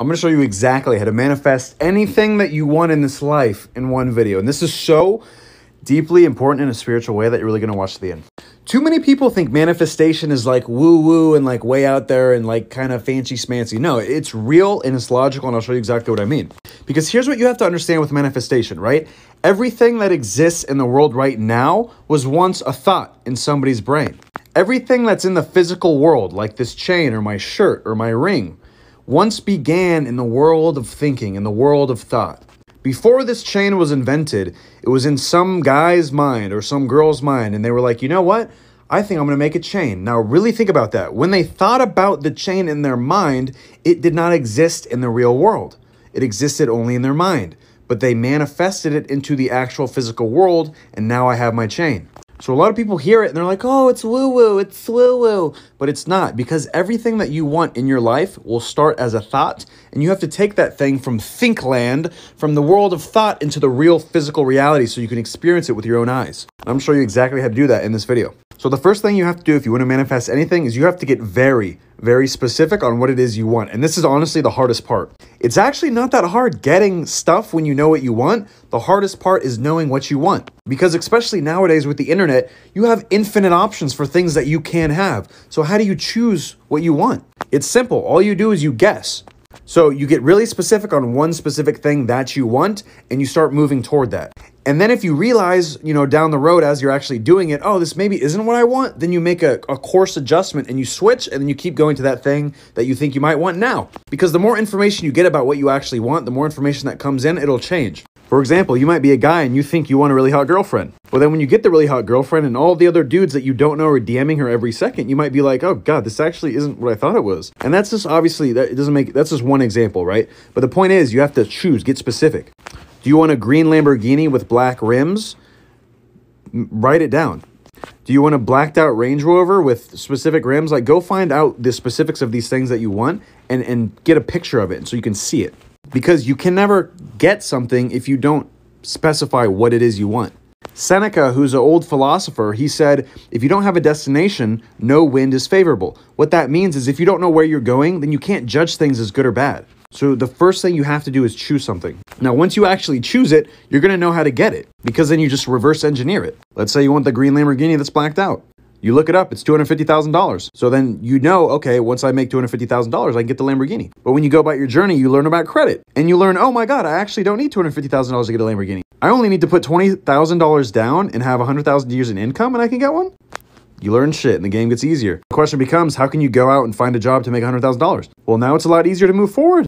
I'm going to show you exactly how to manifest anything that you want in this life in one video. And this is so deeply important in a spiritual way that you're really going to watch to the end. Too many people think manifestation is like woo-woo and like way out there and like kind of fancy-smancy. No, it's real and it's logical, and I'll show you exactly what I mean. Because here's what you have to understand with manifestation, right? Everything that exists in the world right now was once a thought in somebody's brain. Everything that's in the physical world, like this chain or my shirt or my ring, once began in the world of thinking, in the world of thought. Before this chain was invented, it was in some guy's mind or some girl's mind, and they were like, you know what? I think I'm going to make a chain. Now, really think about that. When they thought about the chain in their mind, it did not exist in the real world. It existed only in their mind, but they manifested it into the actual physical world, and now I have my chain. So a lot of people hear it and they're like, oh, it's woo-woo, it's woo-woo. But it's not, because everything that you want in your life will start as a thought, and you have to take that thing from think land, from the world of thought, into the real physical reality so you can experience it with your own eyes. And I'm going to show you exactly how to do that in this video. So the first thing you have to do if you want to manifest anything is you have to get very, very specific on what it is you want. And this is honestly the hardest part. It's actually not that hard getting stuff when you know what you want. The hardest part is knowing what you want. Because especially nowadays with the internet, you have infinite options for things that you can have. So how do you choose what you want? It's simple. All you do is you guess. So you get really specific on one specific thing that you want, and you start moving toward that. And then if you realize, down the road as you're actually doing it, oh, this maybe isn't what I want, then you make a course adjustment and you switch, and then you keep going to that thing that you think you might want now. Because the more information you get about what you actually want, the more information that comes in, it'll change. For example, you might be a guy and you think you want a really hot girlfriend. Well, then when you get the really hot girlfriend and all the other dudes that you don't know are DMing her every second, you might be like, oh God, this actually isn't what I thought it was. And that's just obviously, that's just one example, right? But the point is you have to choose, get specific. Do you want a green Lamborghini with black rims? Write it down. Do you want a blacked out Range Rover with specific rims? Like, go find out the specifics of these things that you want and get a picture of it so you can see it. Because you can never get something if you don't specify what it is you want. Seneca, who's an old philosopher, he said, if you don't have a destination, no wind is favorable. What that means is if you don't know where you're going, then you can't judge things as good or bad. So the first thing you have to do is choose something. Now, once you actually choose it, you're going to know how to get it, because then you just reverse engineer it. Let's say you want the green Lamborghini that's blacked out. You look it up, it's $250,000. So then okay, once I make $250,000, I can get the Lamborghini. But when you go about your journey, you learn about credit. And you learn, oh my God, I actually don't need $250,000 to get a Lamborghini. I only need to put $20,000 down and have 100,000 years in income and I can get one. You learn shit and the game gets easier. The question becomes, how can you go out and find a job to make $100,000? Well, now it's a lot easier to move forward.